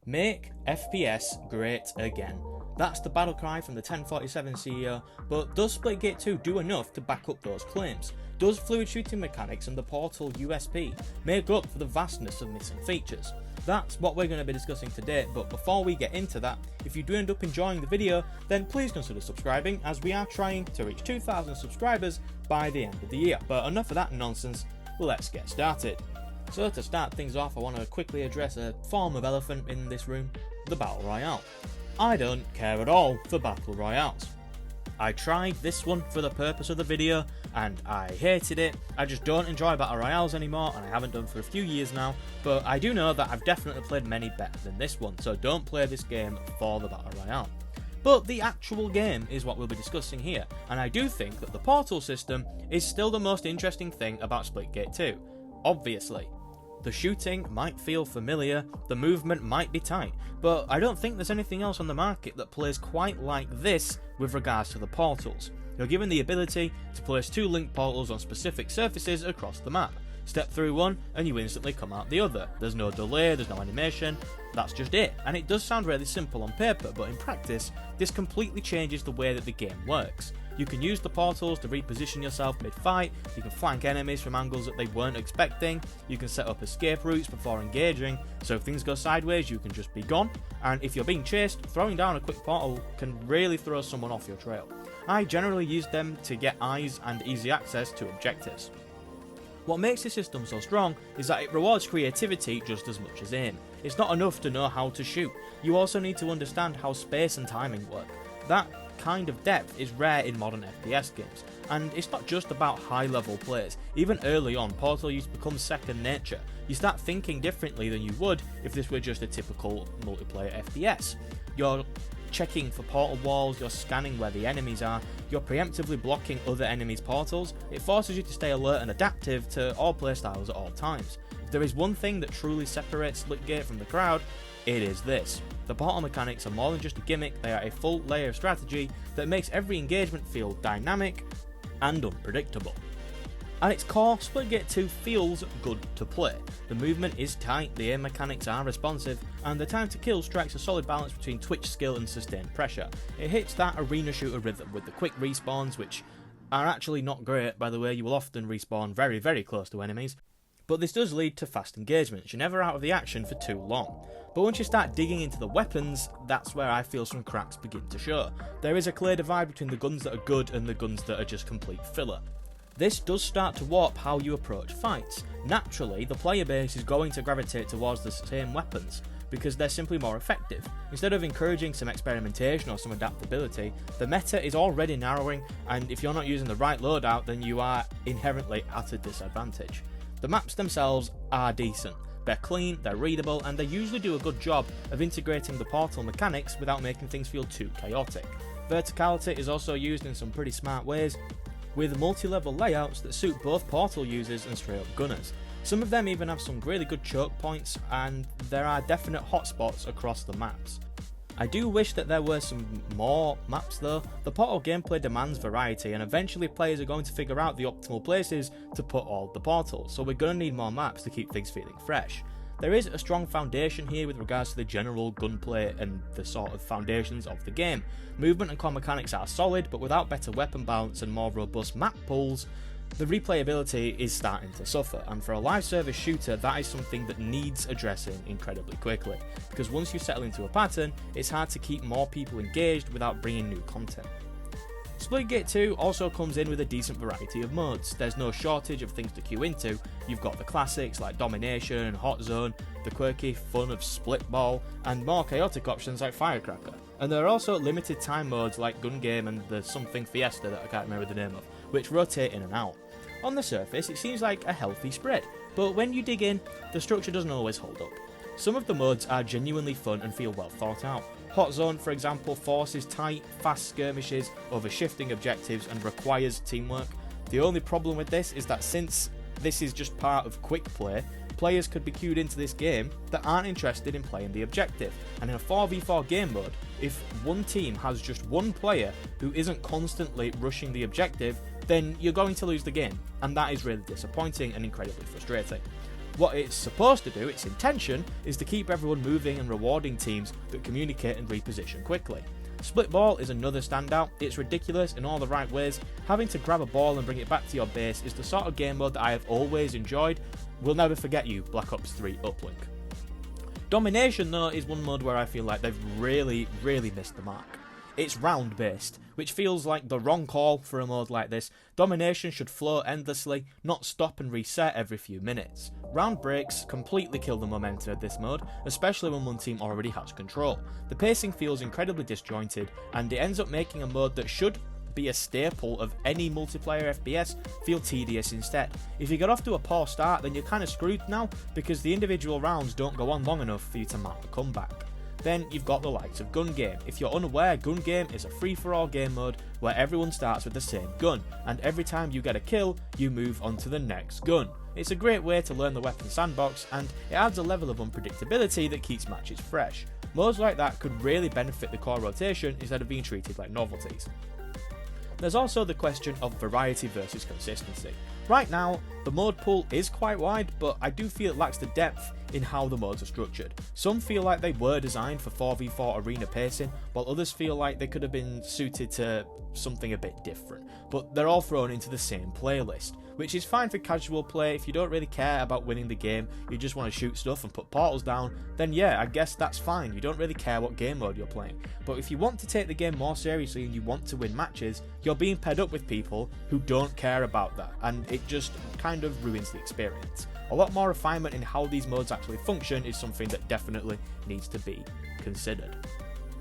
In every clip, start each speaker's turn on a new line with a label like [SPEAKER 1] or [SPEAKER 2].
[SPEAKER 1] Make FPS great again. That's the battle cry from the 1047 CEO, but does Splitgate 2 do enough to back up those claims? Does fluid shooting mechanics and the Portal USP make up for the vastness of missing features? That's what we're going to be discussing today, but before we get into that, if you do end up enjoying the video, then please consider subscribing, as we are trying to reach 2,000 subscribers by the end of the year. But enough of that nonsense, let's get started. So to start things off, I want to quickly address a form of elephant in this room, the Battle Royale. I don't care at all for Battle Royales. I tried this one for the purpose of the video and I hated it. I just don't enjoy Battle Royales anymore, and I haven't done for a few years now, but I do know that I've definitely played many better than this one, so don't play this game for the Battle Royale. But the actual game is what we'll be discussing here, and I do think that the Portal system is still the most interesting thing about Splitgate 2, obviously. The shooting might feel familiar, the movement might be tight, but I don't think there's anything else on the market that plays quite like this with regards to the portals. You're given the ability to place two link portals on specific surfaces across the map. Step through one and you instantly come out the other. There's no delay, there's no animation, that's just it. And it does sound really simple on paper, but in practice, this completely changes the way that the game works. You can use the portals to reposition yourself mid-fight, you can flank enemies from angles that they weren't expecting, you can set up escape routes before engaging, so if things go sideways you can just be gone, and if you're being chased, throwing down a quick portal can really throw someone off your trail. I generally use them to get eyes and easy access to objectives. What makes this system so strong is that it rewards creativity just as much as aim. It's not enough to know how to shoot, you also need to understand how space and timing work. That kind of depth is rare in modern FPS games, and it's not just about high level plays. Even early on, Portal used to become second nature. You start thinking differently than you would if this were just a typical multiplayer FPS. You're checking for portal walls, you're scanning where the enemies are, you're preemptively blocking other enemies' portals. It forces you to stay alert and adaptive to all playstyles at all times. If there is one thing that truly separates Splitgate from the crowd, it is this. The portal mechanics are more than just a gimmick, they are a full layer of strategy that makes every engagement feel dynamic and unpredictable. At its core, Splitgate 2 feels good to play. The movement is tight, the aim mechanics are responsive, and the time to kill strikes a solid balance between twitch skill and sustained pressure. It hits that arena shooter rhythm with the quick respawns, which are actually not great, by the way. You will often respawn very, very close to enemies. But this does lead to fast engagements, you're never out of the action for too long. But once you start digging into the weapons, that's where I feel some cracks begin to show. There is a clear divide between the guns that are good and the guns that are just complete filler. This does start to warp how you approach fights. Naturally, the player base is going to gravitate towards the same weapons, because they're simply more effective. Instead of encouraging some experimentation or some adaptability, the meta is already narrowing, and if you're not using the right loadout, then you are inherently at a disadvantage. The maps themselves are decent. They're clean, they're readable, and they usually do a good job of integrating the portal mechanics without making things feel too chaotic. Verticality is also used in some pretty smart ways, with multi-level layouts that suit both portal users and straight up gunners. Some of them even have some really good choke points, and there are definite hotspots across the maps. I do wish that there were some more maps though. The Portal gameplay demands variety, and eventually players are going to figure out the optimal places to put all the portals, so we're going to need more maps to keep things feeling fresh. There is a strong foundation here with regards to the general gunplay and the sort of foundations of the game. Movement and core mechanics are solid, but without better weapon balance and more robust map pools, the replayability is starting to suffer, and for a live service shooter that is something that needs addressing incredibly quickly, because once you settle into a pattern, it's hard to keep more people engaged without bringing new content. Splitgate 2 also comes in with a decent variety of modes. There's no shortage of things to queue into. You've got the classics like Domination and Hot Zone, the quirky fun of Split Ball, and more chaotic options like Firecracker. And there are also limited time modes like Gun Game and the something Fiesta that I can't remember the name of, which rotate in and out. On the surface, it seems like a healthy spread, but when you dig in, the structure doesn't always hold up. Some of the modes are genuinely fun and feel well thought out. Hot Zone, for example, forces tight, fast skirmishes over shifting objectives and requires teamwork. The only problem with this is that since this is just part of quick play, players could be queued into this game that aren't interested in playing the objective, and in a 4v4 game mode, if one team has just one player who isn't constantly rushing the objective, then you're going to lose the game, and that is really disappointing and incredibly frustrating. What it's supposed to do, its intention, is to keep everyone moving and rewarding teams that communicate and reposition quickly. Split ball is another standout. It's ridiculous in all the right ways. Having to grab a ball and bring it back to your base is the sort of game mode that I have always enjoyed. We'll never forget you, Black Ops 3 Uplink. Domination though is one mode where I feel like they've really missed the mark. It's round based, which feels like the wrong call for a mode like this. Domination should flow endlessly, not stop and reset every few minutes. Round breaks completely kill the momentum of this mode, especially when one team already has control. The pacing feels incredibly disjointed, and it ends up making a mode that should be a staple of any multiplayer FPS feel tedious instead. If you get off to a poor start, then you're kind of screwed now, because the individual rounds don't go on long enough for you to mount a comeback. Then you've got the likes of Gun Game. If you're unaware, Gun Game is a free-for-all game mode where everyone starts with the same gun, and every time you get a kill, you move on to the next gun. It's a great way to learn the weapon sandbox, and it adds a level of unpredictability that keeps matches fresh. Modes like that could really benefit the core rotation instead of being treated like novelties. There's also the question of variety versus consistency. Right now, the mode pool is quite wide, but I do feel it lacks the depth in how the modes are structured. Some feel like they were designed for 4v4 arena pacing, while others feel like they could have been suited to something a bit different, but they're all thrown into the same playlist, which is fine for casual play. If you don't really care about winning the game, you just want to shoot stuff and put portals down, then yeah, I guess that's fine. You don't really care what game mode you're playing. But if you want to take the game more seriously and you want to win matches, you're being paired up with people who don't care about that, and it just kind of ruins the experience. A lot more refinement in how these modes actually function is something that definitely needs to be considered.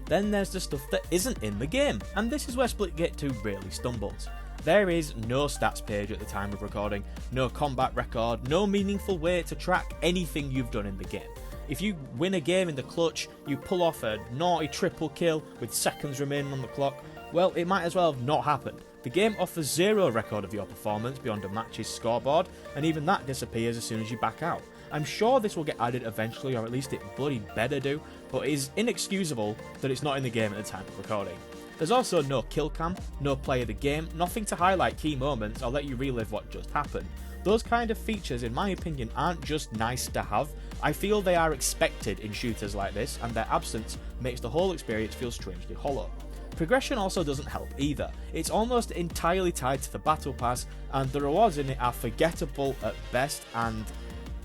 [SPEAKER 1] Then there's the stuff that isn't in the game, and this is where Splitgate 2 really stumbles. There is no stats page at the time of recording, no combat record, no meaningful way to track anything you've done in the game. If you win a game in the clutch, you pull off a naughty triple kill with seconds remaining on the clock, well, it might as well have not happened. The game offers zero record of your performance beyond a match's scoreboard, and even that disappears as soon as you back out. I'm sure this will get added eventually, or at least it bloody better do, but it is inexcusable that it's not in the game at the time of recording. There's also no kill cam, no play of the game, nothing to highlight key moments or let you relive what just happened. Those kind of features, in my opinion, aren't just nice to have. I feel they are expected in shooters like this, and their absence makes the whole experience feel strangely hollow. Progression also doesn't help either. It's almost entirely tied to the battle pass, and the rewards in it are forgettable at best and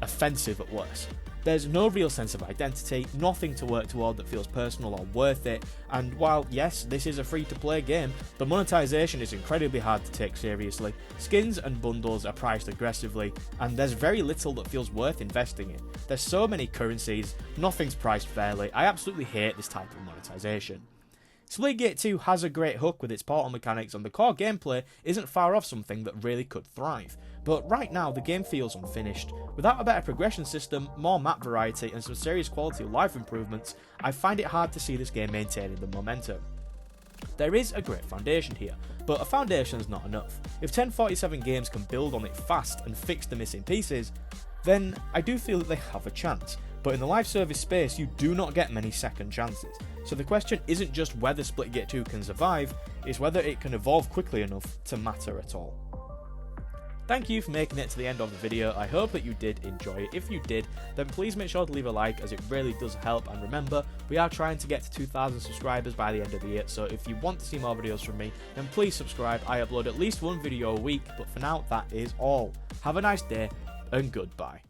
[SPEAKER 1] offensive at worst. There's no real sense of identity, nothing to work toward that feels personal or worth it, and while yes, this is a free-to-play game, the monetization is incredibly hard to take seriously. Skins and bundles are priced aggressively, and there's very little that feels worth investing in. There's so many currencies, nothing's priced fairly. I absolutely hate this type of monetization. Splitgate 2 has a great hook with its portal mechanics, and the core gameplay isn't far off something that really could thrive. But right now the game feels unfinished. Without a better progression system, more map variety and some serious quality of life improvements, I find it hard to see this game maintaining the momentum. There is a great foundation here, but a foundation is not enough. If 1047 Games can build on it fast and fix the missing pieces, then I do feel that they have a chance. But in the live service space, you do not get many second chances. So the question isn't just whether Splitgate 2 can survive, it's whether it can evolve quickly enough to matter at all. Thank you for making it to the end of the video. I hope that you did enjoy it. If you did, then please make sure to leave a like, as it really does help. And remember, we are trying to get to 2,000 subscribers by the end of the year, so if you want to see more videos from me, then please subscribe. I upload at least one video a week, but for now, that is all. Have a nice day, and goodbye.